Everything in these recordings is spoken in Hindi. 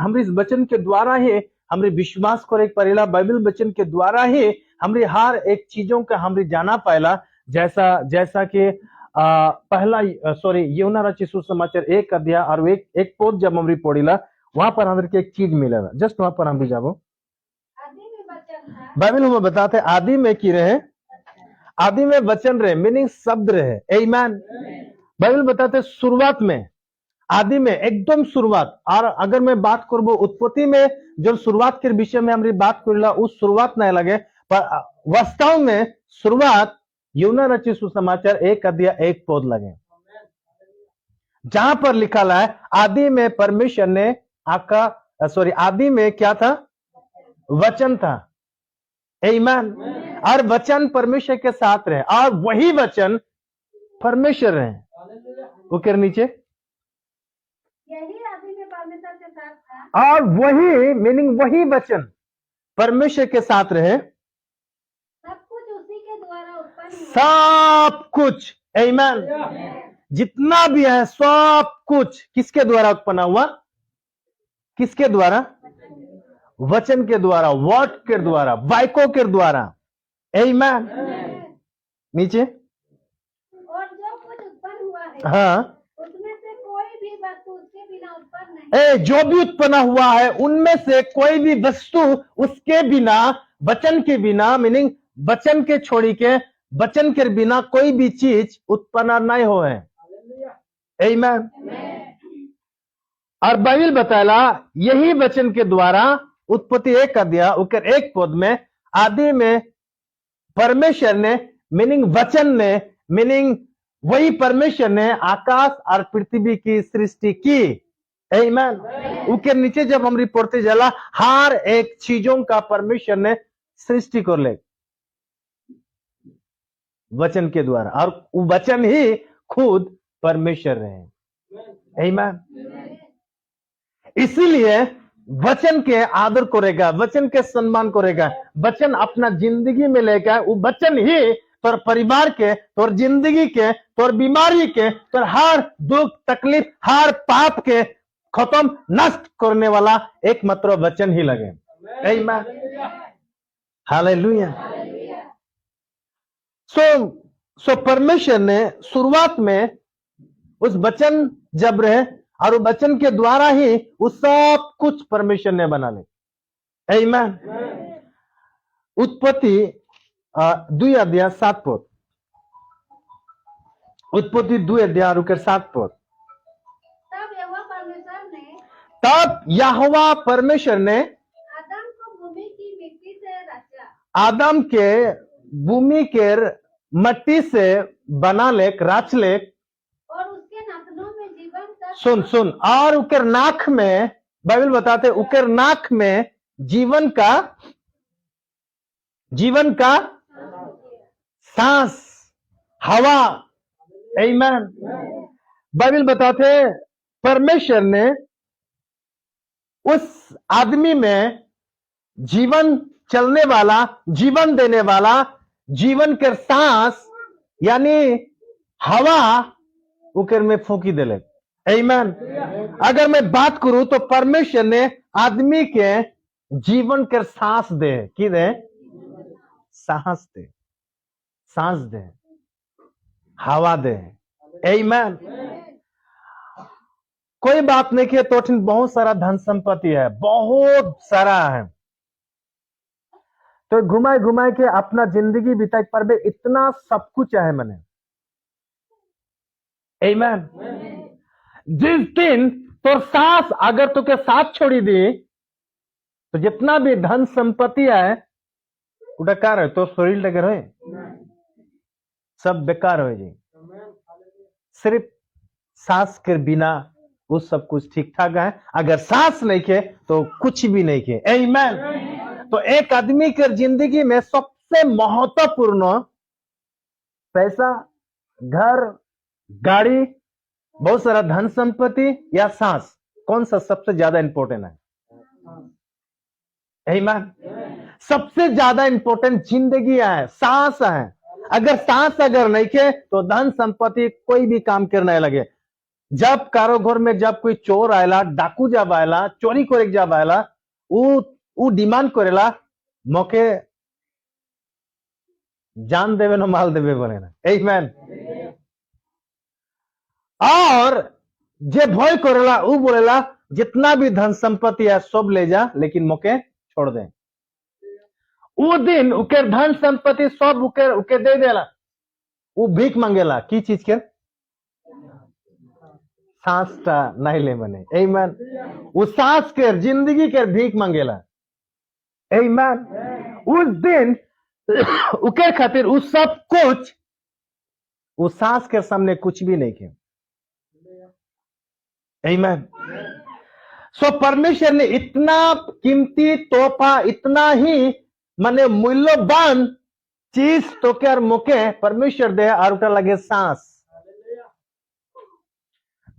हमरे इस वचन के द्वारा ही हमरे विश्वास करे पड़ेला, बाइबल वचन के द्वारा ही हमरे हर एक चीजों का हमरे जाना पाएला। जैसा कि पहला यूहन्ना रचित सुसमाचार 1 अध्याय और एक पद जब हमरे पढ़ीला वहां पर हमरे के एक चीज मिलेला। जस्ट वहां पर हम भी जाबो। बाइबल में बताते आदि में की रहे, आदि में वचन रहे, मीनिंग शब्द रहे। आमीन। बाइबल बताते शुरुआत में, आदि में एकदम शुरुआत। और अगर मैं बात करबो उत्पत्ति में जो शुरुआत के विषय में हमारी बात करेला, उस शुरुआत नहीं लगे, पर वास्तव में शुरुआत यूहन्ना रचित सुसमाचार 1 अध्याय 1 पद लगे, जहां पर लिखा है आदि में परमेश्वर ने आदि में क्या था? वचन था। आमीन। और वचन परमेश्वर के साथ रहे और वही वचन परमेश्वर रहे। ऊपर नीचे यही आदि में परमेश्वर के साथ था और वही मीनिंग वही वचन परमेश्वर के साथ रहे। सब कुछ उसी के द्वारा उत्पन्न हुआ। सब कुछ। आमीन। जितना भी है सब कुछ किसके द्वारा उत्पन्न हुआ? किसके द्वारा? वचन के द्वारा, वर्ड के द्वारा, वाक्यों के द्वारा। आमीन। नीचे और जो कुछ उत्पन्न हुआ है हाँ, उसमें से कोई भी वस्तु उसके बिना उत्पन्न नहीं। जो भी उत्पन्न हुआ है उनमें से कोई भी वस्तु उसके बिना, वचन के बिना, मीनिंग वचन के छोड़ी के, वचन के बिना कोई भी चीज उत्पन्न नहीं हो है। आमीन। और बाइबल बताला यही वचन के द्वारा उत्पत्ति 1 अध्याय उकर 1 पद में आदि में परमेश्वर ने, मीनिंग वचन ने, मीनिंग वही परमेश्वर ने आकाश और पृथ्वी की सृष्टि की। आमीन। उसके नीचे जब हम पढ़ते जाला हर एक चीजों का परमेश्वर ने सृष्टि कर ले वचन के द्वारा, और वो वचन ही खुद परमेश्वर रहे। आमीन। इसीलिए वचन के आदर करेगा, वचन के सम्मान करेगा, वचन अपना जिंदगी में लेकर वो वचन ही तोर परिवार के, तोर जिंदगी के, तोर बीमारी के, तोर हर दुख तकलीफ, हर पाप के खत्म नष्ट करने वाला एकमात्र वचन ही लगे। आमीन। हालेलुया। सो परमेश्वर ने शुरुआत में उस वचन जब रहे और वचन के द्वारा ही वो सब कुछ परमेश्वर ने बना ले। आमीन। उत्पत्ति 2 अध्याय 7 पद। उत्पत्ति 2 अध्याय 7 पद। तब यहोवा परमेश्वर ने आदम को भूमि की मिट्टी से रचा। आदम के भूमि के मट्टी से बना लेक, राच लेक, और उसके नाखूनों में जीवन का सुन और उकर नाक में, बाइबल बताते उकर नाक में जीवन का सांस, हवा। आमीन। बाइबल बताते परमेश्वर ने उस आदमी में जीवन चलने वाला, जीवन देने वाला, जीवन के सांस यानी हवा उकर में फूकी दिले। आमीन। अगर मैं बात करूं तो परमेश्वर ने आदमी के जीवन के सांस दे, की दे? सांस दे, सांस दे, हवा दे। आमीन। कोई बात नहीं कि तो बहुत सारा धन संपत्ति है, बहुत सारा है, तो घुमाए के अपना जिंदगी बिताए पर इतना सब कुछ है मने। आमीन। जिस दिन तो सांस अगर तो के साथ छोड़ी दी तो जितना भी धन संपत्ति है बेकार है, तो शरीर लगे रहे सब बेकार हो जी। सिर्फ सांस के बिना वो सब कुछ ठीक ठाक है, अगर सांस नहीं के तो कुछ भी नहीं के। आमीन। तो एक आदमी के जिंदगी में सबसे महत्वपूर्ण पैसा, घर, गाड़ी, बहुत सारा धन संपत्ति या सांस, कौन सा सबसे ज्यादा इंपॉर्टेंट है? आमीन। सबसे ज्यादा इंपॉर्टेंट जिंदगी है, सांस है। अगर सांस अगर नहीं के तो धन संपत्ति कोई भी काम करने लगे। जब कारो घर में जब कोई चोर आयला, डाकू जब आयला, चोरी करे जब आयला, उ डिमांड करेला मोके जान देवे न माल देवे बोले ना। आमेन। और जे भय करेला उ बोलेला जितना भी धन संपत्ति है सब ले जा, लेकिन मोके छोड़ दे। वो दिन उके धन संपत्ति सब उके दे देला। वो भीख मांगेला की चीज के? सांस टा नहीं ले बने। आमेन। वो सांस के जिंदगी के भीख मांगेला। आमेन। उस दिन उके खातिर उस सब कुछ वो सांस के सामने कुछ भी नहीं किया। आमेन। सो परमेश्वर ने इतना कीमती तोहफा, इतना ही माने मूल्यवान चीज तो क्या मुके परमेश्वर दे, और उठा लगे सांस।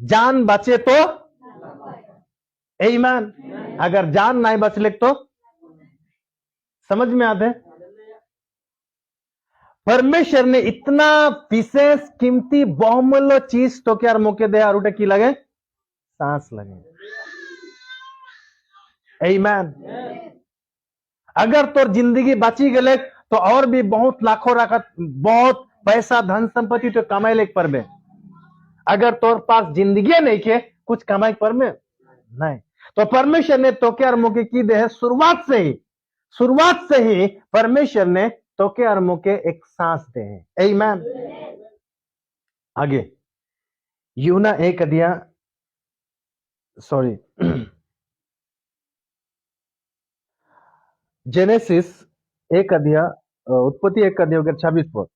जान बचे तो आमीन। अगर जान नहीं बचले तो समझ में आते। परमेश्वर ने इतना विशेष कीमती बहुमूल्य चीज तो क्या मौके दे, और उठे की लगे? सांस लगे। आमीन। अगर तो जिंदगी बची गले तो और भी बहुत लाखों रखत, बहुत पैसा धन संपत्ति तो कमाई ले पर में, अगर तोर पास जिंदगी नहीं के कुछ कमाई पर में नहीं। तो परमेश्वर ने तो क्या मौके की दे है, शुरुआत से ही परमेश्वर ने तो क्या मौके एक सांस दे है। आमीन। आगे यूना एक अध्याय, सॉरी जेनेसिस एक अध्याय, उत्पत्ति एक अध्याय 26 पद।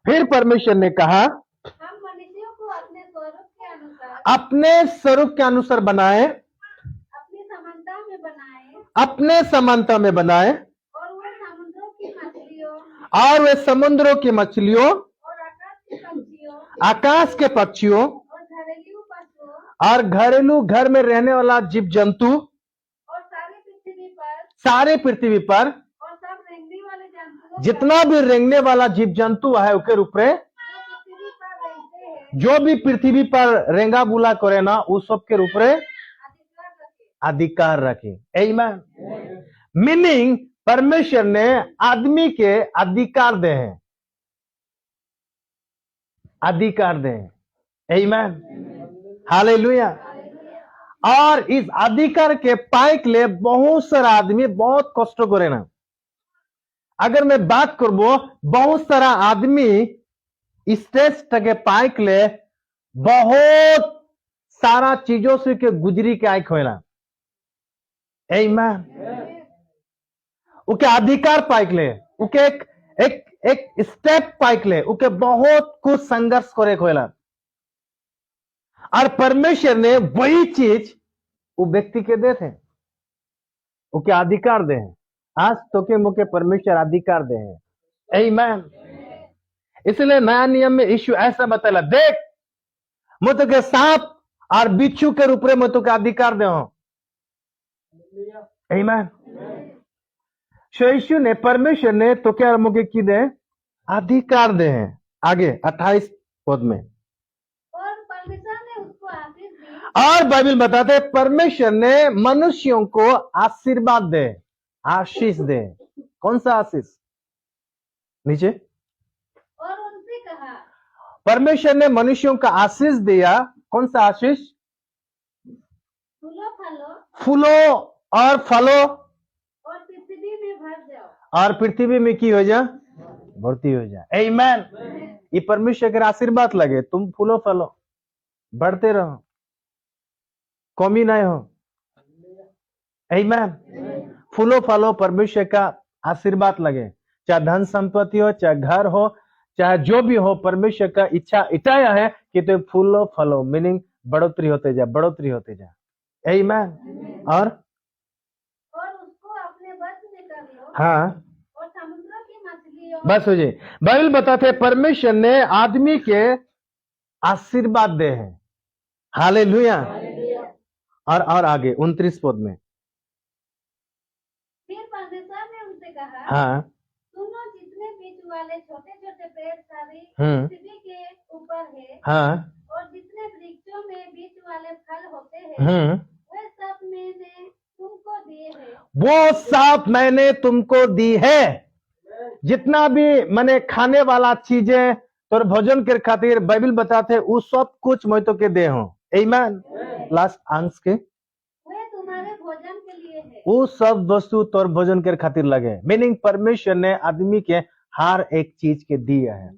फिर परमेश्वर ने कहा हम मनुष्यों को अपने स्वरूप के अनुसार बनाए, अपने समानता में बनाए, और वे समुद्रों की मछलियों आकाश के पक्षियों और घरेलू घर में रहने वाला जीव जंतु और सारे पृथ्वी पर और सब रेंगने वाले जंतुओं जितना भी रेंगने वाला जीव जंतु है उसके ऊपर जो भी पृथ्वी पर रेंगा बुला करे ना, उस सब के ऊपर अधिकार रखे। आमीन। मीनिंग परमेश्वर ने आदमी के अधिकार दे हैं, अधिकार दे हैं। आमीन। हालेलुया। और इस अधिकार के पाए के लिए बहुत सारा आदमी बहुत कष्ट करे ना। अगर मैं बात करबो, बहुत सारा आदमी इस टेस्ट के पाए के लिए बहुत सारा चीजों से के गुजरी के आए खोला। आमीन। उके अधिकार पाए के लिए, उके एक स्टेप पाए के लिए उके बहुत कुछ संघर्ष करे खोला, और परमेश्वर ने वही चीज वो व्यक्ति के दे थे, उके अधिकार दे हैं। आज तो के मुके परमेश्वर अधिकार दे हैं। आमीन। इसलिए नया नियम में यीशु ऐसा बताया, देख मैं तो के सांप और बिच्छू के रूप में तो के अधिकार दे हूं। आमीन। यीशु ने, परमेश्वर ने तो क्या मुके की दे? अधिकार दे हैं। आगे 28 पद में, और परमेश्वर ने उसको आशीष दी, और बाइबल बताते हैं परमेश्वर ने मनुष्यों को आशीर्वाद दे, आशीष दे। कौन सा आशीष? नीचे, और उनसे कहा, परमेश्वर ने मनुष्यों का आशीष दिया। कौन सा आशीष? फूलो और फलो, और पृथ्वी में भर जाओ, और पृथ्वी में की हो जा? भर्ती हो जा। आमीन। ये परमेश्वर के आशीर्वाद लगे, तुम फूलो फलो, बढ़ते रहो, कमी नहीं हो। आमीन। फूलो फलो परमेश्वर का आशीर्वाद लगे, चाहे धन संपत्ति हो, चाहे घर हो, चाहे जो भी हो, परमेश्वर का इच्छा इटाया है कि तुम फूलो फलो, मीनिंग बढ़ोतरी होते जा, बढ़ोतरी होते जा। आमीन। और उसको अपने वश में कर लो, हाँ, और समुद्र की मछलियों, बस हो जाए। बाइबल बताते परमेश्वर ने आदमी के आशीर्वाद दे हैं। हालेलुया। और आगे 29 पद में, फिर परमेश्वर ने उनसे कहा, हाँ, सुनो जितने बीज वाले छोटे छोटे पेड़ सारी हम्म। पृथ्वी के ऊपर है, हाँ। और जितने वृक्षों में बीच वाले फल होते हैं वे सब मैंने तुमको दिए हैं। वो सब मैंने तुमको दी है। जितना भी मैंने खाने वाला चीजें तोर भोजन के खातिर बाइबल बताते वो सब कुछ मैं तो के दे हूं। आमीन। लास्ट अंश के वे तुम्हारे भोजन के लिए है। वो सब वस्तु तोर भोजन के खातिर लगे। मीनिंग परमेश्वर ने आदमी के हर एक चीज के दिया है।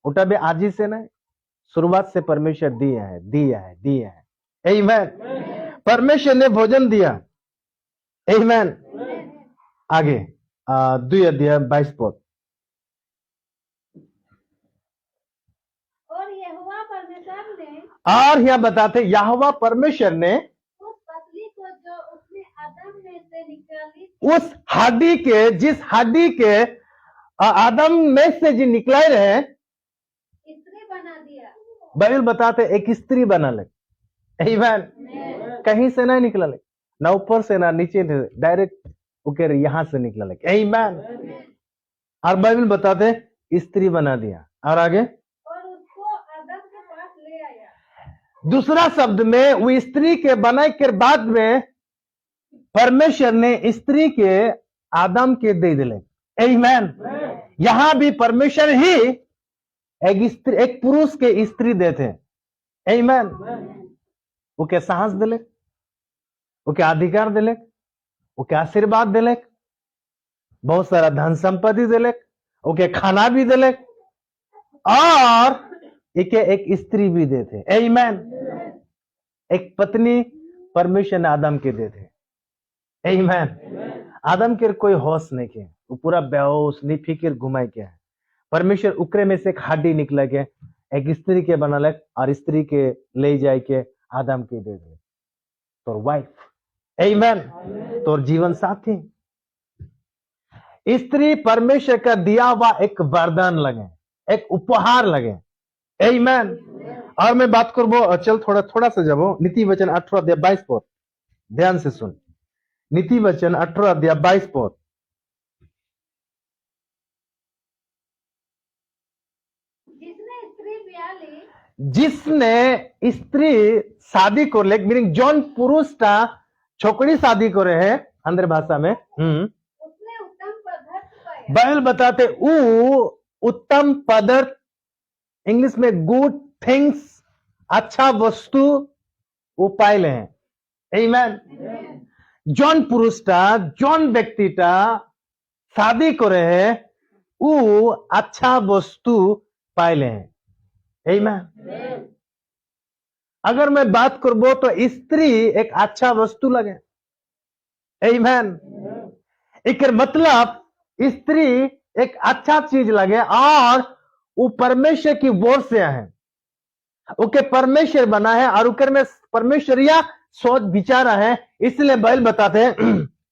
उठा भी आज ही से नहीं, शुरुआत से परमेश्वर दिया है। आमीन। परमेश्वर ने भोजन दिया। आमीन। आगे 2 अध्याय 22 पद। और यहोवा परमेश्वर ने और यहाँ बताते यहोवा परमेश्वर ने उस पसली को जो उसने आदम में से निकाली उस हड्डी के, जिस हड्डी के आदम में से जो निकलाए रहे, स्त्री बना दिया। बाइबल बताते एक स्त्री बना ले। आमीन। कहीं से नहीं निकला ले, ना ऊपर से ना नीचे से, डायरेक्ट उके यहां से निकला ले। आमीन। और बाइबल बताते स्त्री बना दिया। और आगे और उसको आदम के पास ले आया। दूसरा शब्द में वो स्त्री के बनाए के बाद में परमेश्वर ने स्त्री के आदम के दे दिले। आमीन। यहां भी परमेश्वर ही एक पुरुष के स्त्री देते। आमीन। वो के साहस दिले, वो के अधिकार दिले, वो के आशीर्वाद दिले, बहुत सारा धन संपत्ति दिले, वो के खाना भी दिले, और एक स्त्री भी देते। आमीन। एक पत्नी परमेश्वर ने आदम के देते। आमीन। आदम के कोई होश नहीं के, वो पूरा बेहोश निफिकिर घुमाई के है। परमेश्वर उकरे में से एक हड्डी निकला के एक स्त्री के बनलक, और स्त्री के ले जाए के आदम के दे दे, तोर वाइफ। आमीन। तोर जीवन साथी। स्त्री परमेश्वर का दिया हुआ एक वरदान लगे, एक उपहार लगे। आमीन। और मैं बात करबो, चल थोड़ा सा जाबो नीति वचन 18 अध्याय 22 पद। ध्यान से सुन, नीति वचन 18 अध्याय 22 पद। जिसने स्त्री शादी कर ले, मीनिंग जौन पुरुष टा छोकरी शादी करे है अंदर भाषा में, उसने उत्तम पदार्थ पाया। बाइबल बताते वो उत्तम पदार्थ, इंग्लिश में गुड थिंग्स, अच्छा वस्तु वो पाइले हैं। आमीन। जौन पुरुष टा, जौन व्यक्ति टा शादी करे है वो अच्छा वस्तु पाइले हैं। आमीन। अगर मैं बात करबो तो स्त्री एक अच्छा वस्तु लगे। आमीन। एक मतलब स्त्री एक अच्छा चीज लगे, और वो परमेश्वर की ओर से है, ओके परमेश्वर बना है, और उकर में परमेश्वरिया सोच विचारा है। इसलिए बाइबल बताते हैं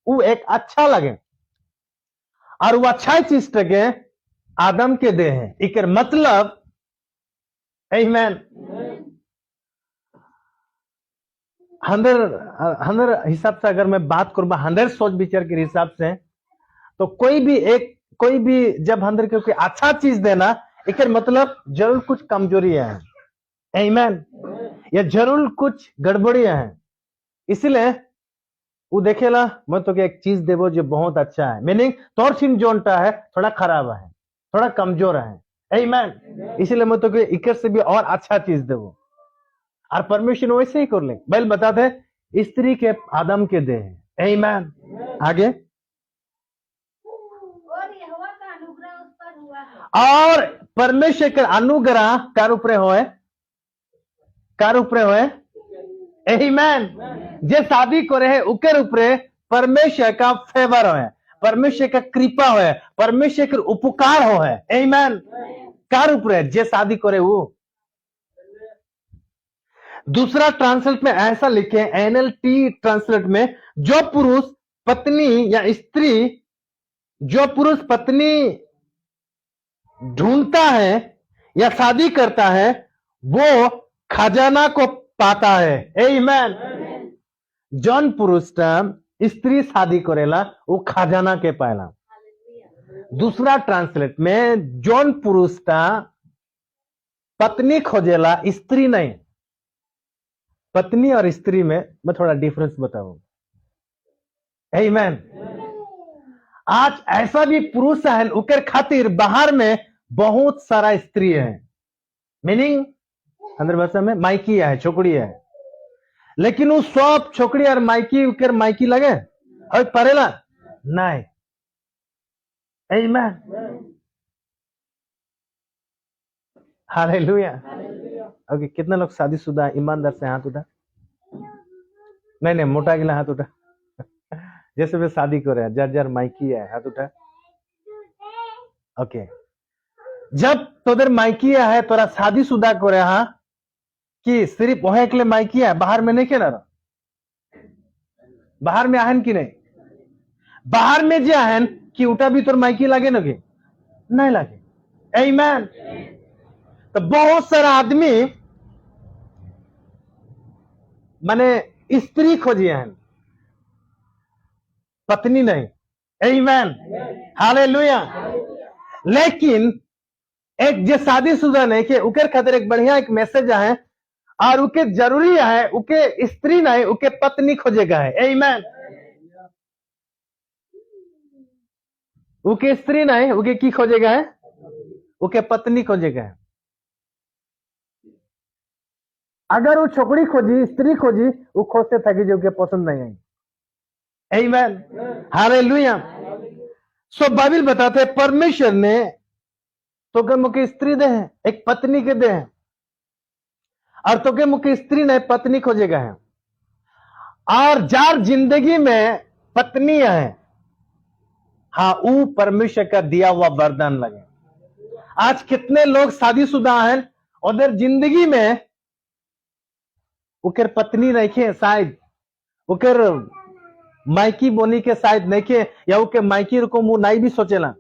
वो एक अच्छा लगे, और वो अच्छा चीज लगे आदम के दे हैं। एक मतलब आमीन। हंदर हिसाब से अगर मैं बात करूँ, हंदर सोच विचार के हिसाब से, तो कोई भी जब हंदर के अच्छा चीज देना, एक मतलब जरूर कुछ कमजोरियां हैं। आमीन। या जरूर कुछ गड़बड़ियां हैं। इसलिए वो देखेला मैं तो एक चीज देवो जो बहुत अच्छा है, मीनिंग तोर सिंह जोनटा है थोड़ा खराब है, थोड़ा कमजोर है। आमीन। इसलिए मैं तो इकर से भी और अच्छा चीज देवो, और परमेश्वर वैसे ही कर ले। बाइबल बताते स्त्री के आदम के दे हैं। आमीन। आगे और यहोवा का अनुग्रह उस पर हुआ है। और परमेश्वर का अनुग्रह कार ऊपरे होए। आमीन। जे शादी करे है उकर ऊपरे परमेश्वर का फेवर होए, परमेश्वर का कृपा होए, परमेश्वर का उपकार होए। आमीन। कार ऊपरे जे शादी करे वो। दूसरा ट्रांसलेट में ऐसा लिखे, NLT ट्रांसलेट में, जो पुरुष पत्नी या स्त्री, जो पुरुष पत्नी ढूंढता है या शादी करता है वो खजाना को पाता है। आमीन। जौन पुरुष स्त्री शादी करेला वो खजाना के पाएला। दूसरा ट्रांसलेट में जौन पुरुषटा पत्नी खोजेला, स्त्री नहीं। पत्नी और स्त्री में मैं थोड़ा डिफरेंस बताऊं। आमीन। आज ऐसा भी पुरुष है उकर खातिर बाहर में बहुत सारा स्त्री है, मीनिंग अंदर भाषा में माइकी है, छोकरी है, लेकिन वो सब छोकरी और माइकी उकर माइकी लगे और परेला नहीं। आमीन, हालेलुया। ओके, कितना लोग शादीशुदा ईमानदार से हाथ उठा? नहीं, मोटा गिला हाथ उठा। जैसे वे शादी कर रहे हैं, जर माइकी है, हाथ उठा। ओके, जब तोदर माइकी है तोरा शादीशुदा करे, हाँ कि सिर्फ वह के लिए माइकी है, बाहर में नहीं के ना? बाहर में आहन की नहीं? बाहर में जे आहन कि उठा भी तोर माइकी लागे ना? नहीं लागे। आमीन। तो बहुत सारा आदमी माने स्त्री खोजी है, पत्नी नहीं। आमीन, हालेलुया। लेकिन एक जो शादीशुदा नहीं के उके खातिर एक बढ़िया एक मैसेज है, और उके जरूरी है उके स्त्री नहीं, उके पत्नी खोजेगा है। आमीन। उके स्त्री नहीं, उके की खोजेगा है? उके पत्नी खोजेगा है। अगर वो छोकरी खोजी, स्त्री खोजी, वो खोजते थकी जो के पसंद नहीं आई। आमीन, हालेलुया। सो बाइबल बताते हैं परमेश्वर ने तो के मुके स्त्री दे हैं, एक पत्नी के दे हैं, और तो के मुके स्त्री नहीं पत्नी खोजेगा है। और जार जिंदगी में पत्नी है, हाँ वो परमेश्वर का दिया हुआ वरदान लगे। आज कितने लोग शादीशुदा हैं, उधर जिंदगी में उकर पत्नी नहीं खे, शायद उकर माइकी बोनी के शायद नहीं खे, या उके माइकी को मुंह नहीं भी सोचेला,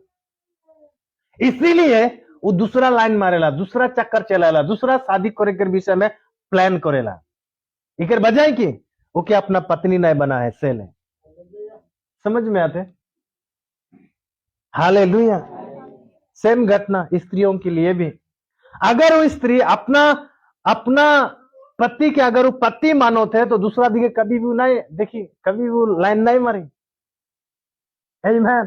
इसीलिए वो दूसरा लाइन मारेला, दूसरा चक्कर चलाला, दूसरा शादी करे के विषय में प्लान करेला। इकर बजाय की ओके अपना पत्नी नहीं बना है, सेल है। समझ में आते? हालेलुया। सेम घटना स्त्रियों के लिए भी। अगर वो स्त्री अपना पति के अगर वो पति मानो थे तो दूसरा दिखे कभी भी नहीं देखी, कभी वो लाइन नहीं मारी। आमीन।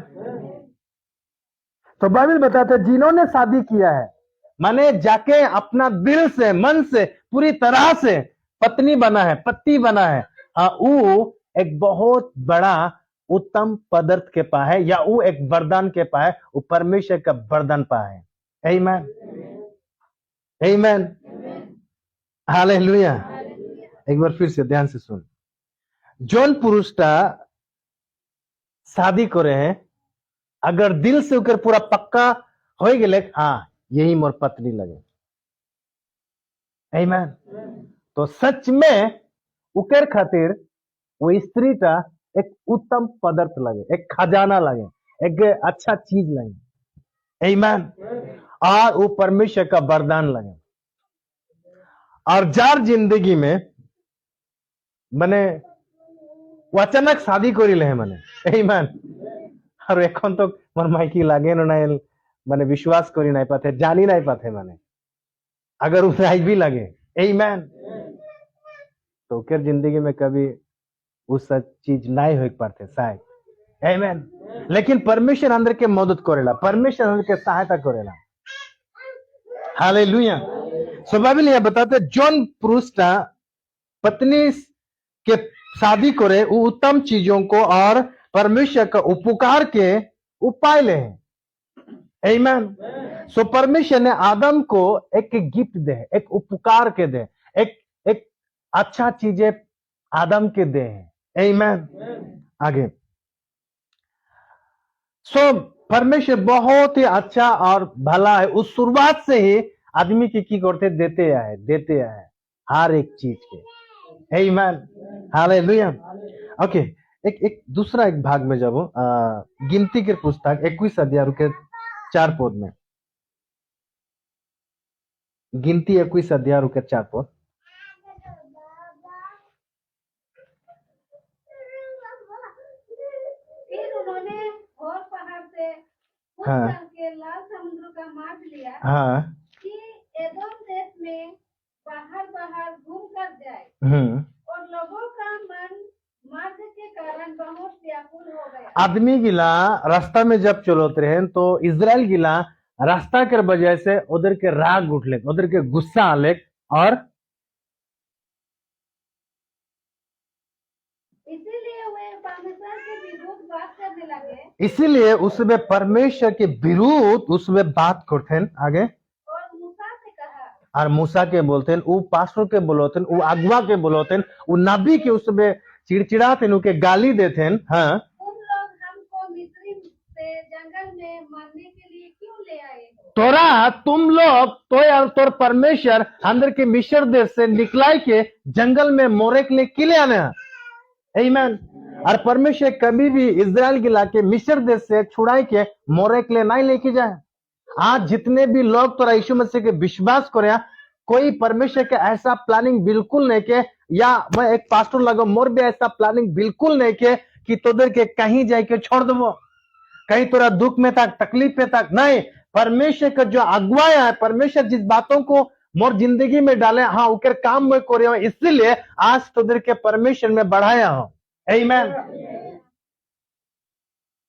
तो बाइबल बताते जिन्होंने शादी किया है, माने जाके अपना दिल से, मन से, पूरी तरह से पत्नी बना है, पति बना है, हाँ वो एक बहुत बड़ा उत्तम पदार्थ के पा है, या वो एक वरदान के पा है, वो परमेश्वर का वरदान पा है। आमीन, आमीन, हालेलुया। एक बार फिर से ध्यान से सुन। जौन पुरुषटा शादी करे हैं, अगर दिल से उकर पूरा पक्का हो गए, हाँ यही मोर पत्नी लगे। आमीन। तो सच में उकर खातिर वो स्त्री का एक उत्तम पदार्थ लगे, एक खजाना लगे, एक अच्छा चीज लगे। आमीन। और वो परमेश्वर का वरदान लगे। और जार जिंदगी में माने वो अचानक शादी करिले है माने। आमीन। और এখন तो मोर माइकी लागे ना माने विश्वास करी नहीं पाते, जानी नहीं पाते माने, अगर उसे आई भी लगे। आमीन। तो उकर जिंदगी में कभी उस चीज नहीं हो पाते शायद। आमीन। लेकिन परमेश्वर अंदर के मदद करेला, परमेश्वर अंदर के सहायता करेला। हालेलुया। सो बाइबल यह बताते जौन पुरुषटा पत्नी के शादी करे वो उत्तम चीजों को और परमेश्वर का उपकार के उपाय ले हैं। आमीन। सो परमेश्वर ने आदम को एक गिफ्ट दे, एक उपकार के दे, एक अच्छा चीजें आदम के दे हैं। आमीन। आगे सो परमेश्वर बहुत ही अच्छा और भला है, उस शुरुआत से ही आदमी की करते देते आए हर एक चीज के। आमीन, हालेलुया। ओके, एक दूसरा एक भाग में जब गिनती के पुस्तक 21 अध्याय के 4 पद में, गिनती 21 अध्याय के 4 पद। फिर उन्होंने होर पहाड़ से खुद हाँ। करके लाल समुद्र का मार्ग लिया हाँ। कि एदोम देश में बाहर बाहर घूम कर जाए, और लोगों का मन मार्ग के कारण बहुत व्याकुल हो गया। आदमी गिला रास्ता में जब चलोते रहे तो इज़राइल गिला रास्ता के वजह से उधर के राग उठले, उधर के गुस्सा आले, और इसीलिए वे परमेश्वर के विरुद्ध बात करने लगे, इसीलिए उसमें परमेश्वर के विरुद्ध उसमें बात करते हैं आगे। और मूसा से कहा, और मूसा के बोलते हैं, वो पास्टर के बोलते हैं, वो अगुआ के बोलते हैं, वो नबी के उसमें चिड़चिड़ाते हैं, उनके गाली देते हैं। हाँ, तुम लोग हमको मिस्री से जंगल में मरने के लिए क्यों ले आए हो? तोरा तुम लोग तो यार तोर परमेश्वर अंदर के मिस्र देश से निकलाई के जंगल में मोरे के लिए किले आने हैं। आमीन। और परमेश्वर कभी भी इज़राइल गिला के मिस्र देश से छुड़ाई के मोरे के लिए नहीं लेके जाए। आज जितने भी लोग तोरा यीशु मसीह के विश्वास करे, कोई परमेश्वर के ऐसा प्लानिंग बिल्कुल नहीं के, या मैं एक पास्टर लगो मोर भी ऐसा प्लानिंग बिल्कुल नहीं के कि तोदर के कहीं जाके छोड़ दो, कहीं तोरा दुख में तक तकलीफ में तक नहीं। परमेश्वर का जो अगुवाया है, परमेश्वर जिस बातों को मोर जिंदगी में डाले, हाँ उकर काम में करे हो, इसलिए आज तोदर के परमेश्वर में बढ़ाया हो। आमीन।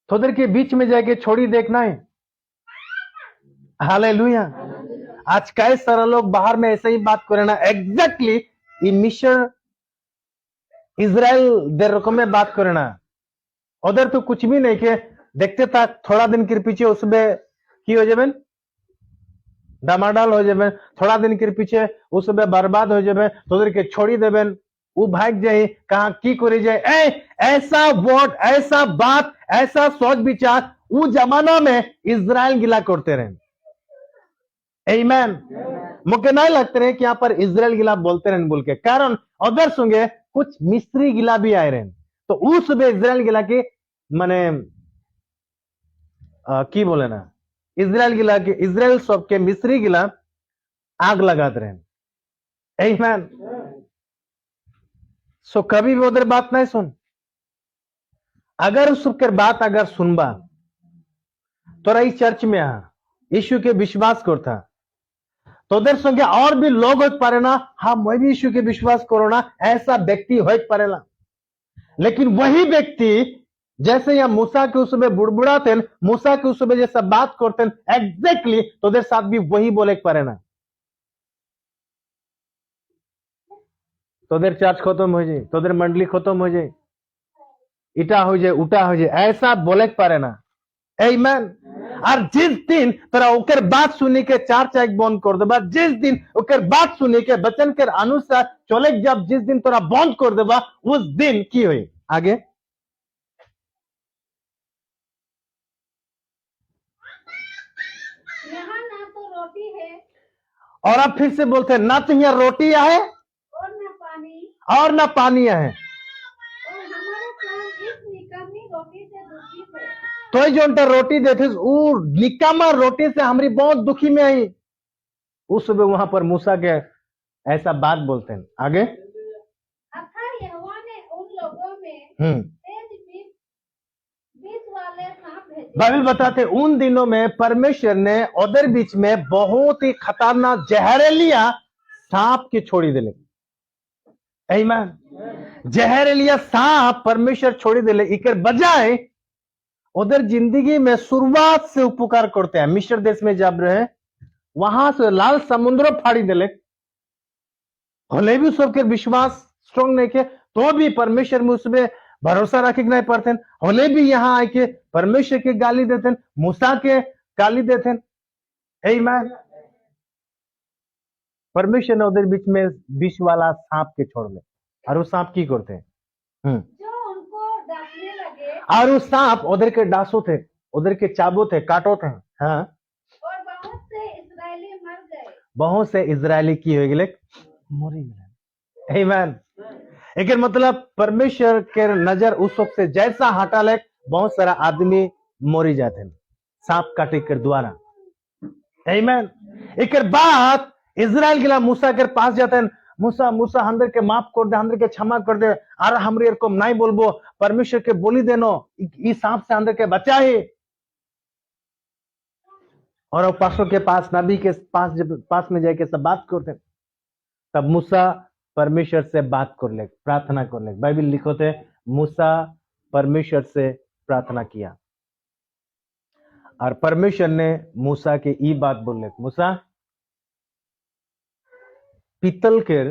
तोदर के बीच में जाके छोड़ी देखना है। हालेलुया। आज कई सारे लोग बाहर में ऐसे ही बात करे ना, एग्जैक्टली ये मिस्र इज़राइल देर को में बात करे ना, उधर तो कुछ भी नहीं के देखते था, थोड़ा दिन के पीछे उसमें की हो जाए, डमाडोल हो जाए, थोड़ा दिन के पीछे उसमें बर्बाद हो जाए, तो उधर के छोड़ी देवे, वो भाग जाए कहा की करे जाए। ऐसा वोट, ऐसा बात, ऐसा सोच विचार वो जमाना में इज़राइल गिला करते रहे। आमीन। मुझे नहीं लगते रहे कि यहाँ पर इज़राइल गिला बोलते रहे बोल के, कारण उधर सुनगे कुछ मिस्री गिला भी आए रहे, तो उस सुबह इज़राइल गिला के माने की बोले ना, इज़राइल गिला के, इज़राइल सब के मिस्री गिला आग लगाते रहे। आमीन। सो कभी भी उधर बात नहीं सुन, अगर उस बात अगर सुनबा तो रही चर्च में यीशु के विश्वास करता, तो उधर संगे और भी लोग हो पारे ना, हाँ मैं भी यीशु के विश्वास करो ना, ऐसा व्यक्ति हो पारेला। लेकिन वही व्यक्ति जैसे यहाँ मूसा के उसमें बुड़बुड़ाते, मूसा के उसमें जैसा बात करते एग्जैक्टली, तो उधर साथ भी वही बोले पारे ना, तो उधर चर्च खत्म हो जाए, तो उधर मंडली खत्म हो जाए, इटा हो जाए, उटा हो जाए, ऐसा बोले पारे ना। आमीन। और जिस दिन तेरा ओकर बात सुनी के चार चाक बंद कर देबा, जिस दिन ओकर बात सुनी के वचन के अनुसार चले, जब जिस दिन तोरा बंद कर देबा, उस दिन की हुई आगे। यहाँ ना तो रोटी है, और अब फिर से बोलते हैं, ना तो यहाँ रोटी है और न पानी, और ना पानी है, और हमारे प्राण इस निकम्मी रोटी से दुखी थे। तो जो रोटी देते वो निकामा रोटी से हमारी बहुत दुखी में आई। उस सुबह वहां पर मूसा के ऐसा बात बोलते हैं आगे। अतः यहोवा ने उन लोगों में तेज विष वाले सांप भेजे। बाइबल बताते हैं, उन दिनों में परमेश्वर ने उधर बीच में बहुत ही खतरनाक जहरीलिया सांप की छोड़ी दिले। आमीन। जहरीलिया सांप परमेश्वर छोड़ी दिले, इकर बजाय उधर जिंदगी में शुरुआत से उपकार करते हैं। मिस्र देश में जब रहे, वहां से लाल समुद्र फाड़ी दिले, होले भी सबके विश्वास स्ट्रॉन्ग नहीं के, तो भी परमेश्वर में उसमें भरोसा रखे नहीं पड़ते, होले भी यहाँ आके परमेश्वर के गाली देते, मूसा के गाली देते। आमीन। परमेश्वर ने उधर बीच में विष वाला सांप के छोड़ ले, और वो सांप की करते हैं जो उनको डांटने लगे, और वो सांप उधर के डांसो थे, उधर के चाबो थे, काटो थे। हाँ, और बहुत से इस्राएली मर गए। बहुत से इजरायली की हो गए, मरी गए। आमीन। एक मतलब परमेश्वर के नजर उस वक्त से जैसा हटा ले, बहुत सारा आदमी मरी जाते सांप काटे के द्वारा। आमीन। एक बाद इजराइल गिला मूसा के पास जाते हैं, मूसा मूसा हमरे के माफ कर दे, हमरे के क्षमा कर दे, और हमरे को नहीं बोलबो, परमेश्वर के बोली देनो, इस सांप से हमरे के बचाए। और वो पासों के पास, नबी के पास जब पास में जाके सब बात करते, तब मूसा परमेश्वर से बात कर ले, प्रार्थना कर ले। बाइबल लिखो थे मूसा परमेश्वर से प्रार्थना किया और परमेश्वर ने मूसा के ई बात बोले, मूसा पीतल के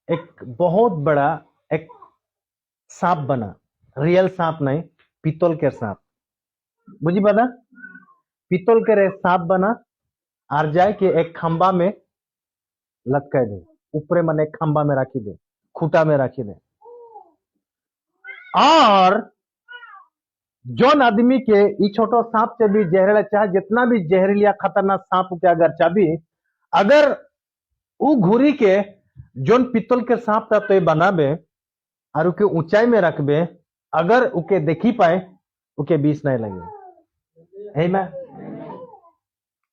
एक बहुत बड़ा एक सांप बना, रियल सांप नहीं, पीतल के सांप, बुझी पता, पीतल के सांप बना और जाए के एक खंबा में लटका दे, ऊपरे मन एक खंबा में रखी दे, खूटा में रखी दे। और जौन आदमी के ई छोटो सांप से भी जहरीला, चाहे जितना भी जहरीला खतरनाक सांप के अगर चाबी, अगर वो घुरी के जोन पीतल के सांप था तो बनाबे और उके ऊंचाई में रखबे, अगर उके देखी पाए उके बीस नहीं लगे। आमीन।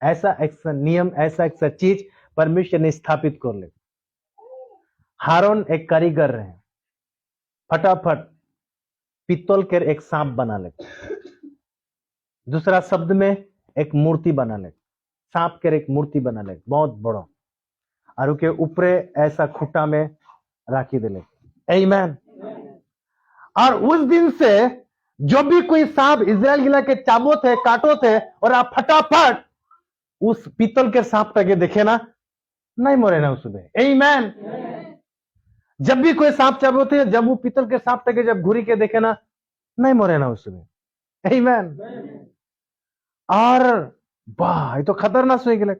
ऐसा एक नियम, ऐसा एक चीज परमेश्वर ने स्थापित कर ले। हारून एक कारीगर रहे, फटाफट पीतल के एक सांप बना ले, दूसरा शब्द में एक मूर्ति बना ले, सांप के एक मूर्ति बना ले बहुत बड़ा, और उके ऊपरे ऐसा खूटा में राखी दे ले। आमीन। और उस दिन से जो भी कोई सांप इजराइल गिला के चाबो थे, काटो थे, और आप फटाफट उस पीतल के सांप तक देखे ना, नहीं मरे ना उसमें। आमीन। जब भी कोई सांप चाबो थे, जब वो पीतल के सांप तक जब घुरी के देखे ना, नहीं मरे ना उसमें। आमीन। और वाह, ये तो खतरनाक हो गया।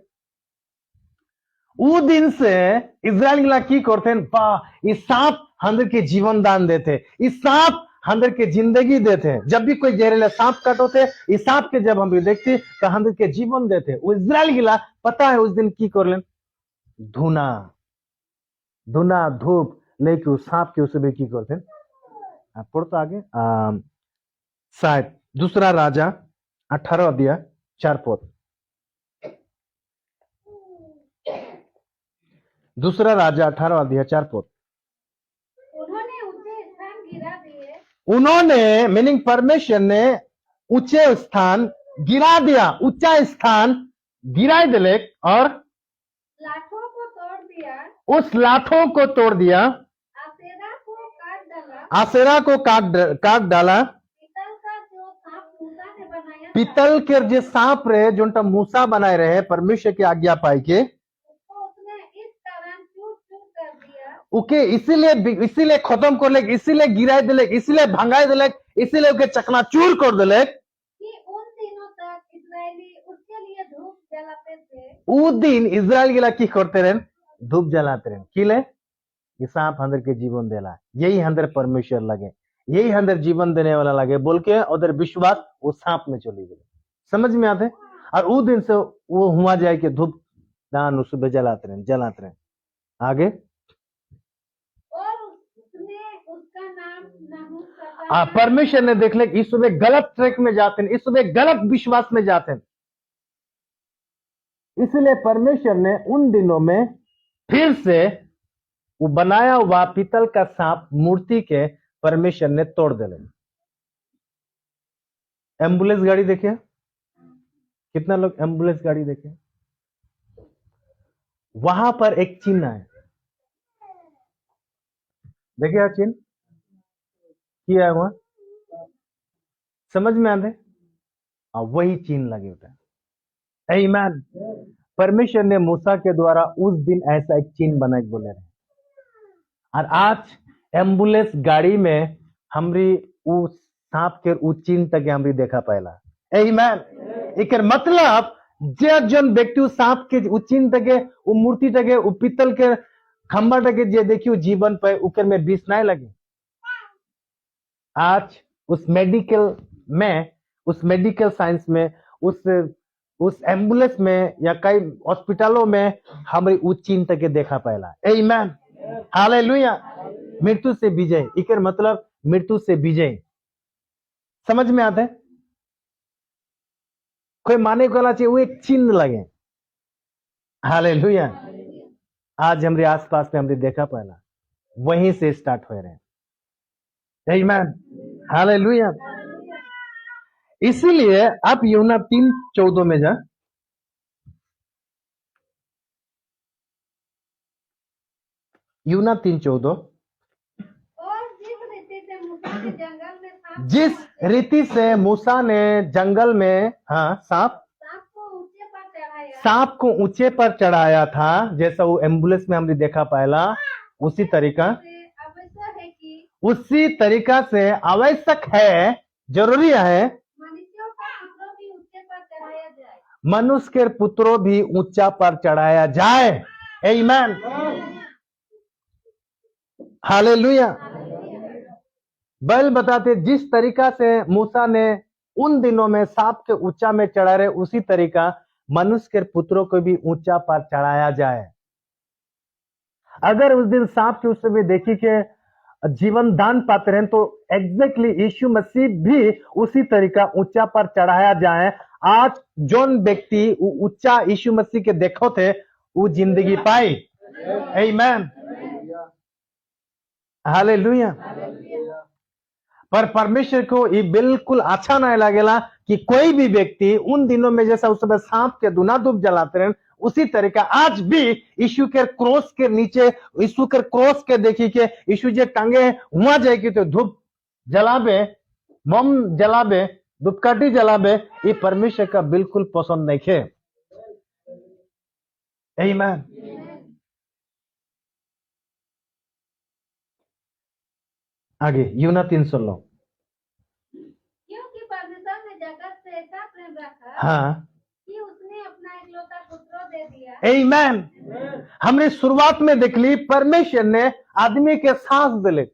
वो दिन से इजराइल गिला की करते हैं, वाह, इस सांप हंदर के जीवन दान देते, इस सांप हंदर के जिंदगी देते। जब भी कोई जहरीला सांप काटोते, इस सांप के जब हम भी देखते तो हंदर के जीवन देते। वो इजराइल गिला पता है उस दिन की कर लें, धुना धुना धूप लेके उस सांप के उसे भी की करते हैं। आप पढ़ो आगे, शायद दूसरा राजा 18 अध्याय 4 पद, दूसरा राजा 18 अध्याय 4 पद। उन्होंने ऊंचे स्थान गिरा दिए, उन्होंने मीनिंग परमेश्वर ने ऊंचे स्थान गिरा दिया, ऊंचा स्थान गिरा दिले, और लाठों को तोड़ दिया, उस लाठों को तोड़ दिया, आसेरा को काट डाला, आसेरा को काट डाला, पीतल का जो सांप मूसा ने बनाया पीतल के जो सांप रहे, जो मूसा बनाए रहे परमेश्वर की आज्ञा पाई के, उसको उसने इस कारण चूर चूर कर दिया उके इसीलिए खत्म कर ले, इसीलिए गिराई दिले, इसीलिए भंगाई दिले, इसीलिए उके चकनाचूर कर दिले कि उन दिनों तक इस्राएली उसके लिए धूप जलाते थे। वो दिन इजराइल गिला की करते रहे, धूप जलाते रहे, किले ये सांप हंदर के जीवन देला, यही हंदर परमेश्वर लगे, यही हंदर जीवन देने वाला लगे बोल के उधर विश्वास वो सांप में चली गई। समझ में आते। और वो दिन से वो हुआ जाए कि धूप दान उसमें जलाते रहे। आगे और उसने उसका नाम नहुशता, परमेश्वर ने देख ले इस सुबह गलत ट्रैक में जाते हैं, इस सुबह गलत विश्वास में जाते हैं, इसलिए परमेश्वर ने उन दिनों में फिर से वो बनाया हुआ पीतल का सांप मूर्ति के परमेश्वर ने तोड़ दिले। एम्बुलेंस गाड़ी देखे, कितना लोग एम्बुलेंस गाड़ी देखे, वहां पर एक चिन्ह है, देखिए चिन्ह किया है वहां, समझ में आते, वही चिन्ह लगे होता है। आमीन। परमेश्वर ने मूसा के द्वारा उस दिन ऐसा एक चिन्ह बना के बोले रहे, और आज एम्बुलेंस गाड़ी में हमरी उस सांप के उस चिन्ह तक हमरी देखा पहला। आमीन। एक मतलब जन व्यक्ति उस सांप के उस चिन्ह तक, वो मूर्ति तक, वो पीतल के खंबा तक जे देखियो जीवन पे उकर में बीस नहीं लगे। आज उस मेडिकल साइंस में, उस एम्बुलेंस में या कई हॉस्पिटलों में हमारी उस चिन्ह तक देखा पहला। आमीन। हालेलुया। मृत्यु से विजय, इकर मतलब मृत्यु से विजय, समझ में आता है। कोई माने को चाहिए वो एक चिन्ह लगे। हालेलुया। आज हमारे आसपास में हमने देखा पहला, वहीं से स्टार्ट हो रहे हैं। आमीन। हालेलुया। इसीलिए आप यूहन्ना 3:14 में जा, यूना 3:14। और जिस रीति से मूसा ने जंगल में सांप सांप को ऊंचे पर चढ़ाया था, जैसा वो एम्बुलेंस में हमने देखा पहला, उसी तरीका आवश्यक है कि उसी तरीका से आवश्यक है, जरूरी है, मनुष्यों का पुत्र भी ऊंचे पर चढ़ाया जाए। मनुष्य के पुत्रों भी ऊंचा पर चढ़ाया जाए। आमीन, हालेलुया। बाइबल बताते जिस तरीका से मूसा ने उन दिनों में सांप के ऊंचा में चढ़ा रहे, उसी तरीका मनुष्य के पुत्रों को भी ऊंचा पर चढ़ाया जाए। अगर उस दिन सांप के उस समय देखी के जीवन दान पाते रहे, तो एग्जैक्टली यीशु मसीह भी उसी तरीका ऊंचा पर चढ़ाया जाए। आज जोन व्यक्ति ऊंचा यीशु मसीह के देखो थे, वो जिंदगी पाई। आमीन, हालेलुया। पर परमेश्वर को ये बिल्कुल अच्छा नहीं लगेला कि कोई भी व्यक्ति उन दिनों में जैसा उस समय सांप के धुनाधूप जलाते रहे, उसी तरीका आज भी यीशु के क्रॉस के नीचे, यीशु के क्रॉस के देखी के यीशु जे टांगे वहां जाएगी तो धूप जलाबे, मोम जलाबे, धूपकाठी जलाबे, ये परमेश्वर का बिल्कुल पसंद नहीं है। आमीन। आगे यूना 3:16। क्योंकि परमेश्वर ने जगत से ऐसा प्रेम रखा कि उसने अपना इकलौता पुत्र दे दिया। आमीन। हमने शुरुआत में देख ली, परमेश्वर ने आदमी के सांस दिले,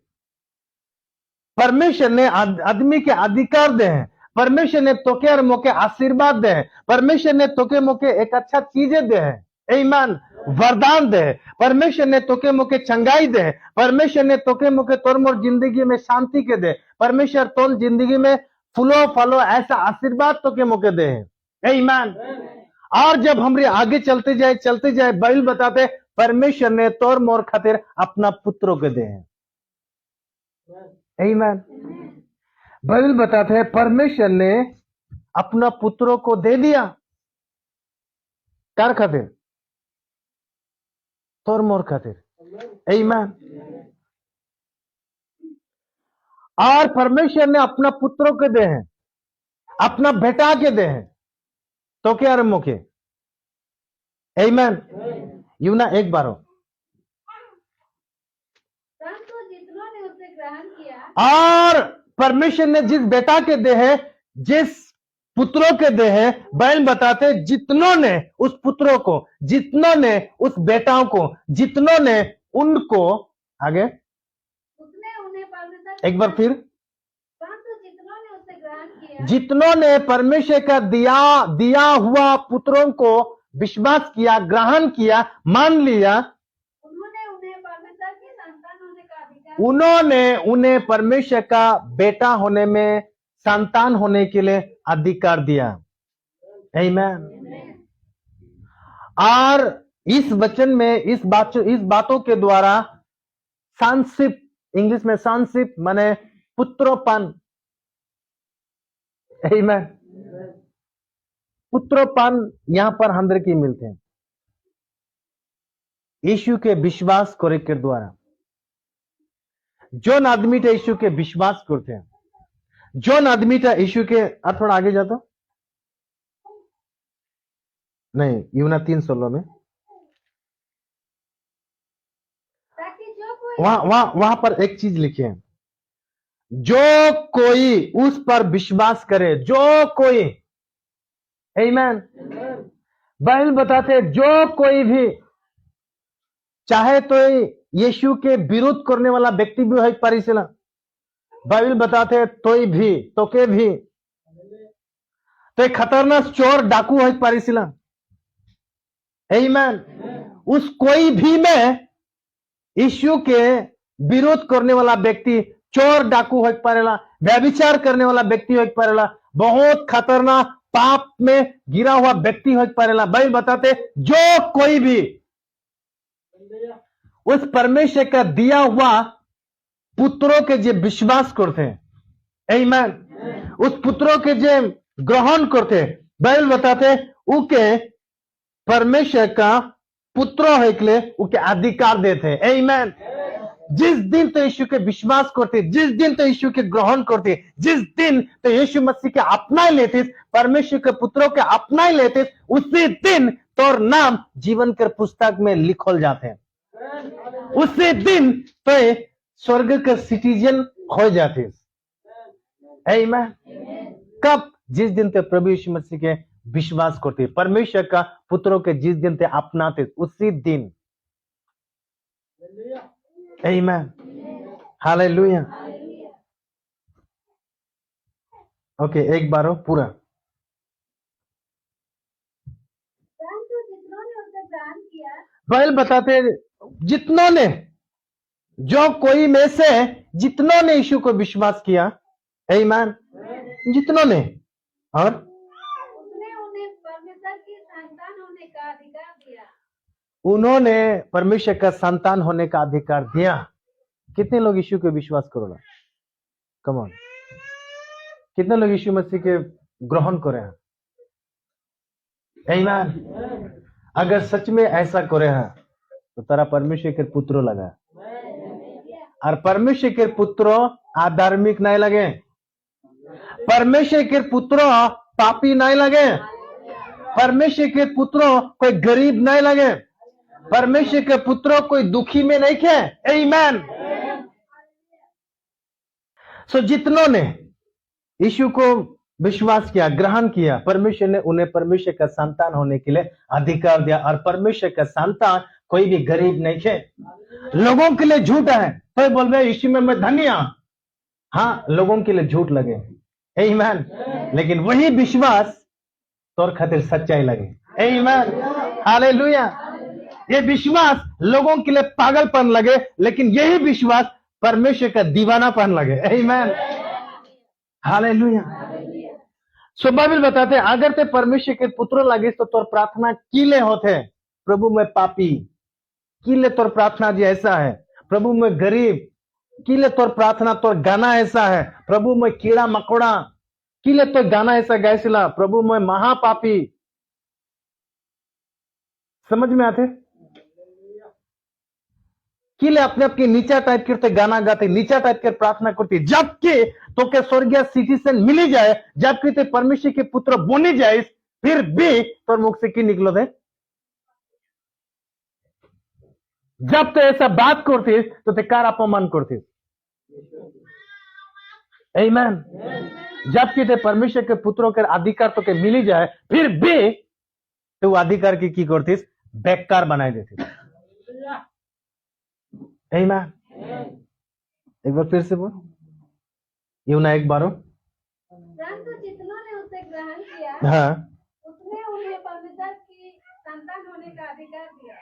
परमेश्वर ने आदमी के अधिकार दे हैं, परमेश्वर ने तोके और मोके आशीर्वाद दे हैं, परमेश्वर ने तोके मोके एक अच्छा चीजें दे हैं। आमीन, वरदान दे, परमेश्वर ने तोके मोके चंगाई दे, परमेश्वर ने तोके मोके तोर मोर जिंदगी में शांति के दे, परमेश्वर तोर जिंदगी में फूलो फलो ऐसा आशीर्वाद तोके मोके दे। आमीन। और जब हमरे आगे चलते जाए बाइबल बताते परमेश्वर ने तोर मोर खातिर अपना पुत्रों के दे। आमीन। बाइबल बताते हैं परमेश्वर ने अपना पुत्रों को दे दिया, कार खातिर, तोर मोर खातिर। आमीन। और परमेश्वर ने अपना पुत्रों के दे हैं, अपना बेटा के दे हैं, तो क्या मुखे। आमीन। यूना 1:12। परंतु जितनों ने उसे ग्रहण किया, और परमेश्वर ने जिस बेटा के दे हैं, जिस पुत्रों के दे हैं, बाइबल बताते जितनों ने उस पुत्रों को, जितनों ने उस बेटाओं को, जितनों ने उनको, आगे उसने उन्हें परमेश्वर, एक बार फिर, परंतु जितनों ने उसे ग्रहण किया, जितनों ने परमेश्वर का दिया हुआ पुत्रों को विश्वास किया, ग्रहण किया, मान लिया, उन्होंने उन्हें परमेश्वर की संतान होने का अधिकार, उन्होंने उन्हें परमेश्वर का बेटा होने में, संतान होने के लिए अधिकार दिया। आमीन। और इस वचन में इस बातों के द्वारा सनशिप, इंग्लिश में सनशिप माने पुत्रोपन। आमीन। पुत्रोपन यहां पर हमरे की मिलते हैं यीशु के विश्वास करे के द्वारा। जोन आदमी टा यीशु के विश्वास करते हैं, जोन आदमी टा यीशु के, थोड़ा आगे जाता नहीं, यूना 3:16 में, ताकि जो कोई वहां पर एक चीज लिखे हैं, जो कोई उस पर विश्वास करे, जो कोई। आमीन। बाइबल बताते जो कोई भी, चाहे तो यीशु के विरोध करने वाला व्यक्ति भी है परिसिला, बाइबल बताते तोई भी, तोके भी, तो एक खतरनाक चोर डाकू है परिसिला। आमीन। उस कोई भी में यीशु के विरोध करने वाला व्यक्ति, चोर डाकू हो पारेला, व्यभिचार करने वाला व्यक्ति हो पारेला, बहुत खतरनाक पाप में गिरा हुआ व्यक्ति हो पारेला। बाइबल बताते जो कोई भी उस परमेश्वर का दिया हुआ पुत्रों के जो विश्वास करते हैं, आमीन, उस पुत्रों के जो ग्रहण करते, बाइबल बताते उके परमेश्वर का पुत्र होइकले उके अधिकार देते। आमीन। जिस दिन तो यीशु के विश्वास करते, जिस दिन तो यीशु के ग्रहण करते, जिस दिन तो यीशु मसीह के अपना लेते, परमेश्वर के पुत्रों के अपना लेते, उसी दिन तोर नाम जीवन के पुस्तक में लिखल जाते हैं। उसी दिन तो स्वर्ग के सिटीजन हो जाते। आमीन। कब? जिस दिन ते प्रभु यीशु मसीह के विश्वास करते, परमेश्वर का पुत्रों के जिस दिन ते अपनाते, उसी दिन। आमीन। हालेलुया। ओके, एक बार हो पूरा। परंतु जितनों ने उसे ग्रहण किया, बाइबल बताते जितनों ने, जो कोई में से जितनों ने यीशु को विश्वास किया, आमीन, जितनों ने, और उसने उन्हें परमेश्वर की संतान होने का अधिकार दिया। उन्होंने परमेश्वर का संतान होने का अधिकार दिया। कितने लोग यीशु के विश्वास करोगे? कम ऑन, कितने लोग यीशु मसीह के ग्रहण करे हैं? आमीन। अगर सच में ऐसा करे हैं तो तारा परमेश्वर के पुत्र लगा, और परमेश्वर के पुत्र अधार्मिक नहीं लगे, परमेश्वर के पुत्र पापी नहीं लगे, परमेश्वर के पुत्र कोई गरीब नहीं लगे, परमेश्वर के पुत्र कोई दुखी में नहीं थे। आमीन। सो जितनों ने यीशु को विश्वास किया, ग्रहण किया, परमेश्वर ने उन्हें परमेश्वर का संतान होने के लिए अधिकार दिया। और परमेश्वर का संतान कोई भी गरीब नहीं थे। लोगों के लिए झूठ है, तो बोल रहे यीशु में मैं धन्य हूं। हाँ, लोगों के लिए झूठ लगे, आमीन, लेकिन वही विश्वास तोर खातिर सच्चाई लगे। आमीन। हालेलुया। ये विश्वास लोगों के लिए पागलपन लगे, लेकिन यही विश्वास परमेश्वर का दीवानापन लगे। आमीन। हालेलुया। सो बाइबल बताते अगर ते परमेश्वर के पुत्र लगे तो तोर प्रार्थना किले होते, प्रभु मैं पापी, किले तोर प्रार्थना जी ऐसा है, प्रभु मैं गरीब, किले तोर प्रार्थना तोर गाना ऐसा है, प्रभु मैं कीड़ा मकोड़ा, किले तो गाना ऐसा गायसिला, प्रभु मैं महापापी। समझ में आते? किले अपने आपके नीचा टाइप करते गाना गाते, नीचा टाइप के प्रार्थना करती, जबकि तो के स्वर्गीय सिटीजन मिली जाए, जबकि ते परमेश्वर के पुत्र बनी जाए, फिर भी तोर मुख से की निकलो दे। जब तो ऐसा बात करती तो ते कार अपमान करती। आमीन। जबकि ते परमेश्वर के पुत्रों के अधिकार तो के मिली जाए, फिर भी तो अधिकार की करती, बेकार बनाई देती। आमीन। एक बार फिर से बोल, यूना एक बार हो। परंतु जितनों ने उसे ग्रहण किया, हाँ, उसने उन्हें परमेश्वर की संतान होने का अधिकार दिया।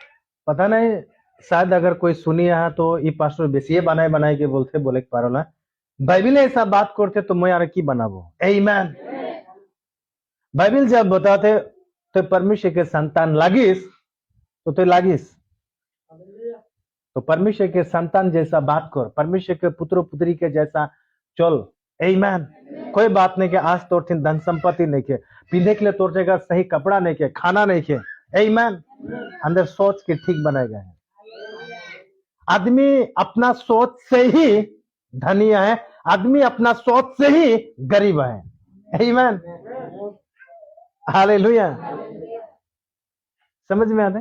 पता नहीं, शायद अगर कोई सुनी यहाँ तो ये पास्टर बेसिए बनाए के बोले पारोला, बाइबिल ऐसा बात करते तो मैं यार की बनाबो। आमीन। बाइबिल जब बताते तो परमेश्वर के संतान लागिस तो लागिस, तो परमेश्वर के संतान जैसा बात कर, परमेश्वर के पुत्र पुत्री के जैसा चल। आमीन। कोई बात नहीं के आज तोर धन संपत्ति नहीं के, पीने के लिए तोर जगह सही कपड़ा नहीं के, खाना नहीं के, आमीन, अंदर सोच के ठीक बनाए गए हैं। आदमी अपना सोच से ही धनी है, आदमी अपना सोच से ही गरीब है। आमीन। हालेलुया। समझ में आते?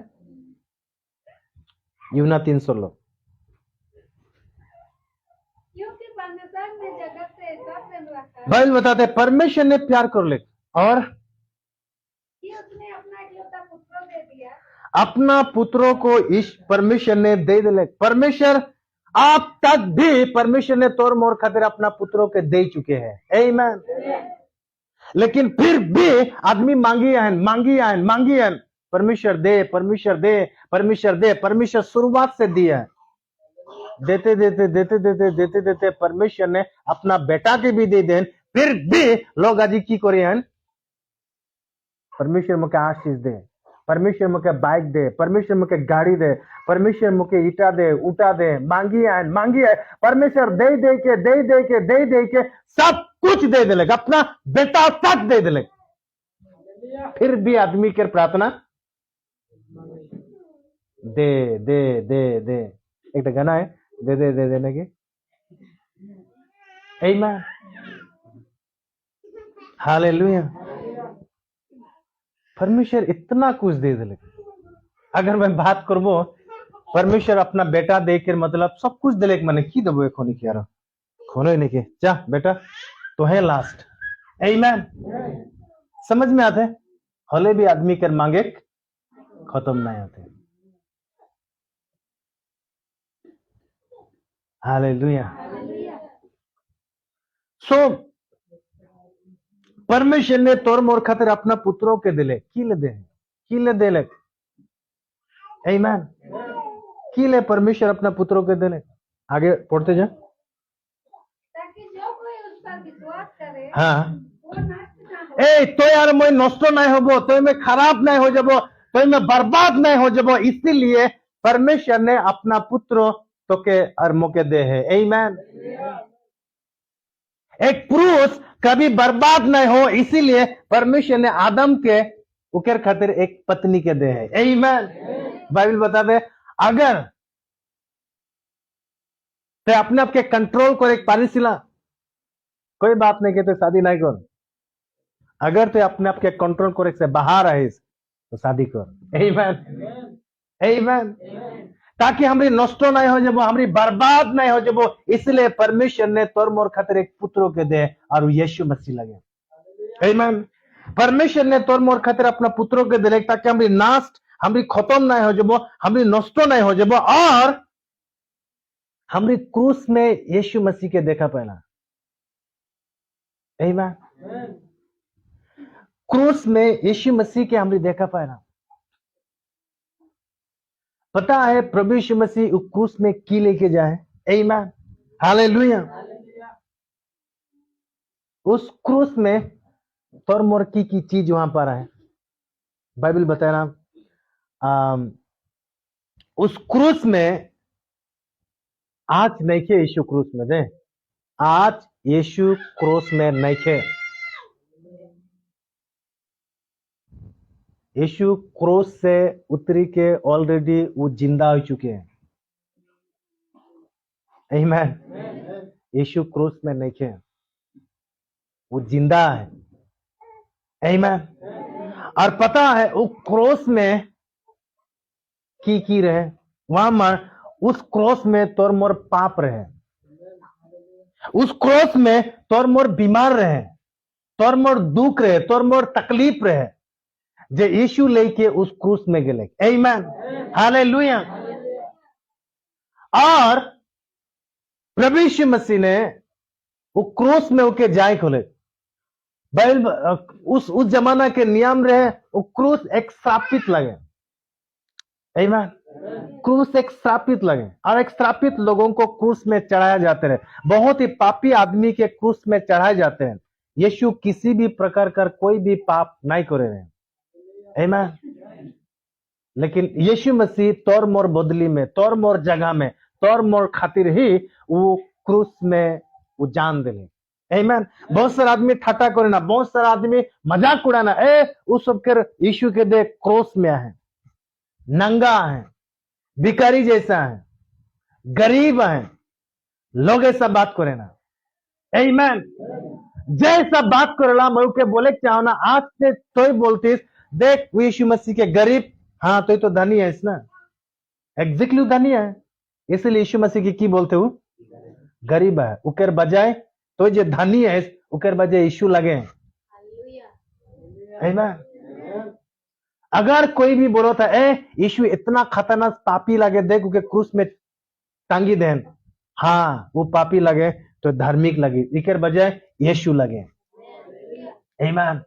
यूना 3:16। क्योंकि परमेश्वर ने जगत से ऐसा प्रेम रखा बाइबल बताते परमेश्वर ने प्यार कर ले और कि उसने अपना इकलौता पुत्र दे दिया। अपना पुत्रों को इस परमेश्वर ने दे दिले। परमेश्वर आप तक भी परमेश्वर ने तोर मोर खातिर अपना पुत्रों के दे चुके हैं। आमीन। लेकिन फिर भी आदमी मांगी आयन, परमेश्वर दे, परमेश्वर दे, परमेश्वर दे। परमेश्वर शुरुआत से दिया है, देते परमेश्वर ने अपना बेटा के भी दे दें, फिर भी लोग आज की करे हैं, परमेश्वर मुझे आशीष दे, परमेश्वर मुझे बाइक दे, परमेश्वर मुझे गाड़ी दे, परमेश्वर मुझे ईटा दे, उटा दे, मांगी है। परमेश्वर दे के सब कुछ दे दिले, अपना बेटा तक दे दिले, फिर भी आदमी के प्रार्थना दे दे दे दे, एक तो गाना है दे दे दे देने की। आमीन, हालेलुया। परमेश्वर इतना कुछ दे दे। अगर मैं बात करबो परमेश्वर अपना बेटा देकर मतलब सब कुछ दिले मैंने की देबो एखोनी की यार खोनो नहीं के जा बेटा तो है लास्ट। आमीन, समझ में आते हले भी आदमी कर मांगे खत्म नहीं होते। हालेलुया। सो परमेश्वर ने तोर मोर खातिर अपना पुत्रों के दिले की ले दे आमीन, की ले परमेश्वर अपना पुत्रों के दिले। आगे पढ़ते जा। ताकि जो कोई उस पर विश्वास करे हाँ वो नष्ट ना हो। ए तो यार मैं नष्ट नहीं होबो, तो मैं खराब नहीं हो जाबो, तो मैं बर्बाद नहीं हो जाबो, इसीलिए परमेश्वर ने अपना पुत्र तो के अर्मों के दे है। आमीन। एक पुरुष कभी बर्बाद नहीं हो, इसीलिए परमेश्वर ने आदम के उकर खातिर एक पत्नी के दे है। आमीन। बाइबल बता दे अगर ते अपने आप के कंट्रोल को एक पारिसिला कोई बात नहीं कहते शादी नहीं कर। अगर ते अपने आप के कंट्रोल को से बाहर आइस तो शादी कर। आमीन, आमीन। ताकि हमारी नष्ट नहीं हो जाबो, हमारी बर्बाद नहीं हो जाबो, इसलिए परमेश्वर ने तोर मोर खातिर एक पुत्रों के दे और यीशु मसीह लगे। आमीन। परमेश्वर ने तोर मोर खातिर अपना पुत्रों के दे ताकि हमारी नाश हमारी खत्म नहीं हो जाबो, हमारी नष्ट नहीं हो जाबो, और हमारी क्रूस में यीशु मसीह के देखा पहला। आमीन। क्रूस में यीशु मसीह के हमारी देखा पहला। पता है प्रभु यीशु मसीह उस क्रूस में की लेके जाए। आमीन, हालेलुया। उस क्रूस में तोर मोर की चीज वहां पर है। बाइबल बताया ना उस क्रूस में आज नहीं खे यीशु क्रूस में दे, आज यीशु क्रूस में नहीं खे। यीशु क्रूस से उतरी के ऑलरेडी वो जिंदा हो चुके हैं। आमीन। यीशु क्रूस में नहीं खे, वो जिंदा है। आमीन। और पता है वो क्रूस में की रहे वहां मर, उस क्रूस में तोर मोर पाप रहे, उस क्रूस में तोर मोर बीमार रहे, तोर मोर दुख रहे, तोर मोर तकलीफ रहे, जे यीशु लेके उस क्रूस में गेले। आमीन, हालेलुया। और प्रभु यीशु मसीह ने वो क्रूस में होके जाए खोले। उस जमाना के नियम रहे वो क्रूस एक श्रापित लगे। आमीन। क्रूस एक श्रापित लगे और एक श्रापित लोगों को क्रूस में चढ़ाया जाते रहे। बहुत ही पापी आदमी के क्रूस में चढ़ाए जाते हैं। यीशु किसी भी प्रकार का कोई भी पाप नहीं करे रहे। आमीन। लेकिन यीशु मसीह तोर मोर बदली में, तोर मोर जगह में, तोर मोर खातिर ही वो क्रूस में वो जान दिले। आमीन। बहुत सारा आदमी ठाटा करे ना, बहुत सारा आदमी मजाक उड़ाना, उस सब के यीशु के दे क्रूस में है, नंगा है, भिखारी जैसा है, गरीब है, लोग ऐसा बात करे ना। आमीन। जैसा बात करेला मैं के बोले चाहो ना, आज से तो ही बोलतीस देख वो यीशु मसीह के गरीब, हाँ तो धनी है ना, एग्जैक्टली धनी है, इसलिए यीशु मसीह की बोलते हो गरीब है। उकर बजाय तो जे धनी है उकर बजाय यीशु लगे। आमीन। अगर कोई भी बोलो था यीशु इतना खतरनाक पापी लगे, देख उके क्रूस में टांगी देन, हाँ वो पापी लगे तो धार्मिक लगे, इकर बजाय यीशु लगे। आमीन।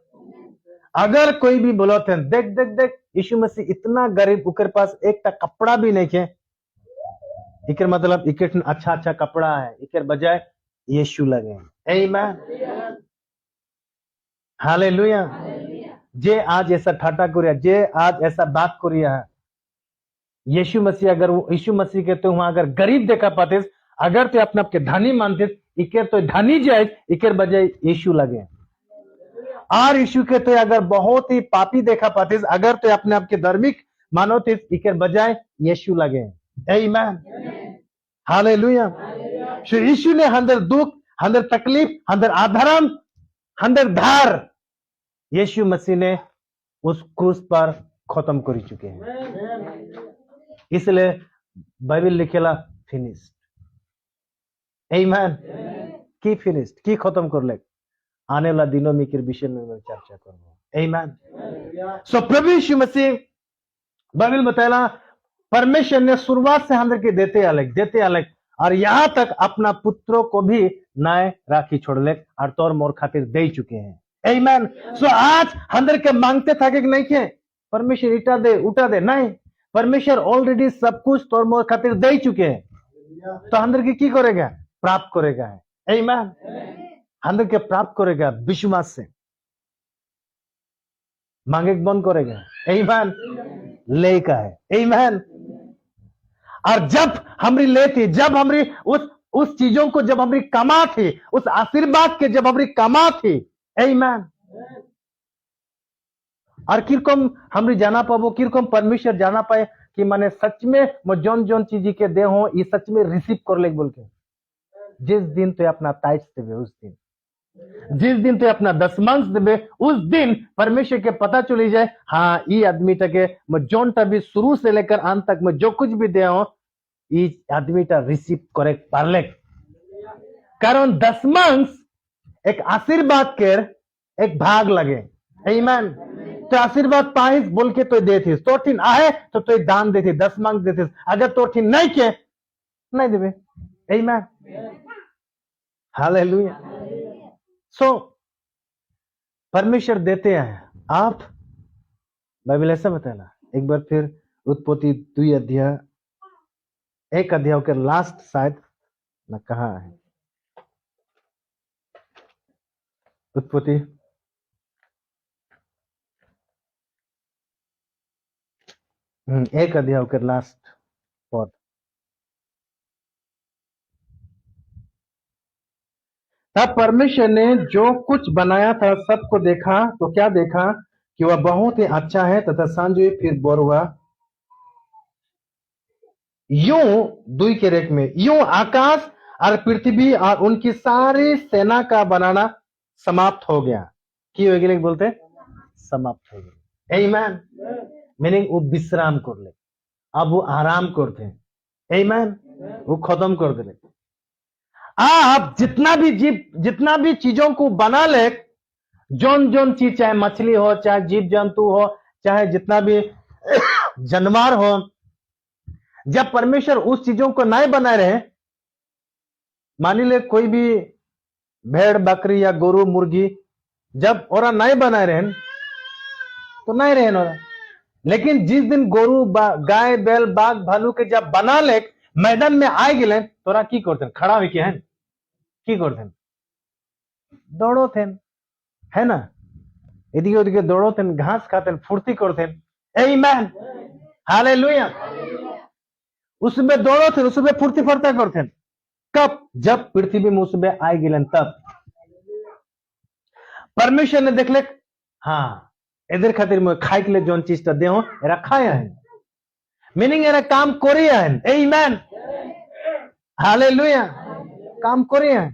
अगर कोई भी बोलो थे देख देख देख यीशु मसीह इतना गरीब, उकर पास एक ता कपड़ा भी नहीं है, इकर मतलब इकर अच्छा अच्छा कपड़ा है, इकर बजाय यीशु लगे। आमीन, हालेलुया। जे आज ऐसा ठाटा करिया, जे आज ऐसा बात करिया, यीशु मसीह अगर यीशु मसीह के तो वहां अगर गरीब देखा पाते, अगर तो अपने आपके धनी मानते, इकर तो धनी जाए, इकर बजाय यीशु लगे। और यीशु के तो अगर बहुत ही पापी देखा पाते, अगर तो अपने आपके धार्मिक मानोतिस इकर बजाय यीशु लगे। आमीन, हालेलुया। सो यीशु ने हंदर दुख, हंदर तकलीफ, हंदर आधरम, हंदर धार यीशु मसीह ने उस क्रूस पर खत्म कर चुके हैं। इसलिए बाइबल लिखेला फिनिश्ड। आमीन, की फिनिश्ड, की खत्म कर ले। आने वाला दिनों में के विषय में मैं चर्चा करूंगा। आमीन। सो प्रभु यीशु मसीह बाइबल बताया परमेश्वर ने शुरुआत से हम के देते अलग और यहां तक अपना पुत्रों को भी नए राखी छोड़ ले और तौर मोर खातिर दे चुके हैं। आमीन। सो आज हम के मांगते थके कि नहीं के परमेश्वर इटा दे उठा दे, नहीं, परमेश्वर ऑलरेडी सब कुछ तौर मोर खातिर दे चुके हैं। तो हम के की करेगा? प्राप्त करेगा है। आमीन। हम के प्राप्त करेगा विश्वास से, मांगे बंद करेगा। आमीन, लेका है। आमीन। और जब हमरी लेती, जब हमरी उस चीजों को जब हमरी कमा थी, उस आशीर्वाद के जब हमरी कमा थी, आमीन, और किरकम हमरी जाना पाबो, किरकम परमेश्वर जाना पाए कि माने सच में जोन जोन चीज के दे हो ये सच में रिसीव कर ले बोल के। जिस दिन तो अपना ताइज देवे उस दिन, जिस दिन तो अपना दशमांश देवे उस दिन परमेश्वर के पता चली जाए, हाँ ये आदमी टके जोन भी शुरू से लेकर अंत तक में जो कुछ भी दे हो ये आदमी रिसीव करे पारले। कारण दशमांश एक आशीर्वाद के एक भाग लगे। आमीन। तो आशीर्वाद पाइस बोल के तो देती तो ठीन आहे तो दान देती, दशमांश देती, अगर तो ठीन नहीं के नहीं देवे। आमीन, हालेलुया। सो परमेश्वर देते हैं। आप बाइबल ऐसा बताना एक बार फिर उत्पत्ति 2 अध्याय 1 अध्याय के लास्ट शायद न कहा है। उत्पत्ति 1 अध्याय के लास्ट पद। तब परमेश्वर ने जो कुछ बनाया था सबको देखा तो क्या देखा कि वह बहुत ही अच्छा है, तथा सांझ हुई फिर बोर हुआ। यूं 2 के रेख में यूं आकाश और पृथ्वी और उनकी सारी सेना का बनाना समाप्त हो गया। की हो गया बोलते समाप्त हो गया। आमीन। मीनिंग वो विश्राम कर ले, अब वो आराम करते हैं। आमीन, वो खत्म कर दे। आप जितना भी चीजों को बना ले, जोन जोन चीज, चाहे मछली हो, चाहे जीव जंतु हो, चाहे जितना भी जानवर हो, जब परमेश्वर उस चीजों को नहीं बनाए रहे, मान ले कोई भी भेड़ बकरी या गोरू मुर्गी जब और नहीं बनाए रहे तो नहीं रहे ना। लेकिन जिस दिन गोरू गाय बैल बाघ भालू के जब बना ले मैदान में आए गए तोरा की करते खड़ा हुई है की करते दौड़ो थे, है ना, एदिके ओदिके दौड़ो थे, घास खाते, फुर्ती करते। आमीन, हालेलुया। उसमें दौड़ो थे, उसमें फुर्ती फर्ता करते। कब? जब पृथ्वी में उसमें आए गिलन तब परमेश्वर ने देख ले, हाँ इधर खातिर में खाई के लिए जोन चीज दे हो एरा खाया है, मीनिंग एरा काम कोरिया है। आमीन, हालेलुया, काम कोरिया है,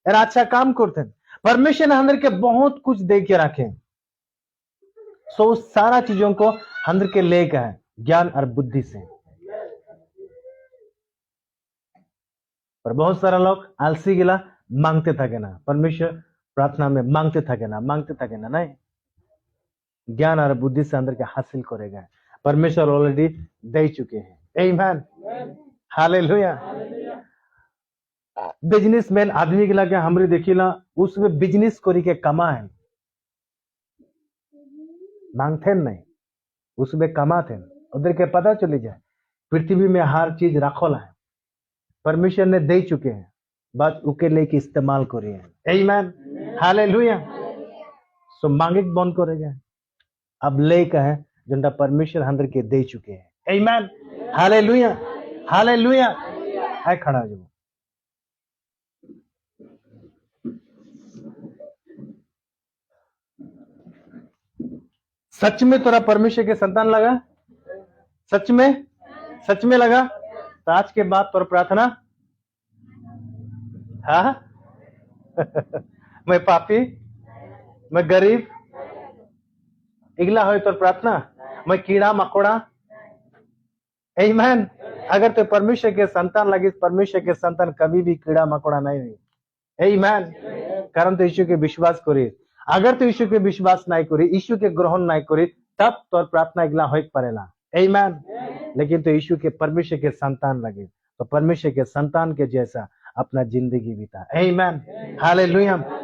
एरा अच्छा काम करते हैं। परमेश्वर ने अंदर के बहुत कुछ दे के रखे। सो सारा चीजों को अंदर के लेकर है ज्ञान और बुद्धि से। पर बहुत सारा लोग आलसी गिला मांगते थके ना, परमेश्वर प्रार्थना में मांगते थके ना नहीं, ज्ञान और बुद्धि से अंदर के हासिल करेगा। परमेश्वर ऑलरेडी दे चुके हैं। आमीन, हालेलुया। बिजनेसमैन आदमी के लगे हमरे देखिला उसमें बिजनेस करी के कमा है, मांगते नहीं, उसमें कमाते उधर के पता चली जाए पृथ्वी में हर चीज रखोला है, परमेश्वर ने दे चुके हैं, बस उके लेके इस्तेमाल करिए। आमीन, हालेलुया। सो मांगे बंद करेगा, अब लेकर है जिनका परमेश्वर अंदर के दे चुके हैं। आमीन, हालेलुया, हालेलुया। है खड़ा जो सच में तोरा परमेश्वर के संतान लगा, सच में लगा? तो आज के बाद तोर प्रार्थना, हाँ मैं पापी, मैं गरीब, इगला हो तोर प्रार्थना, मैं कीड़ा मकोड़ा। आमीन। अगर तो परमेश्वर के संतान लगी, परमेश्वर के संतान कभी भी कीड़ा मकोड़ा नहीं हुई। आमीन। कारण तो यीशु के विश्वास करी। अगर तो यीशु के विश्वास नहीं करी, यीशु के ग्रहण नहीं करी, तब तोर प्रार्थना इगला हो पड़ेला। आमीन। लेकिन तो यीशु के परमेश्वर के संतान लगे, तो परमेश्वर के संतान के जैसा अपना जिंदगी बिता। आमीन। हालेलुया।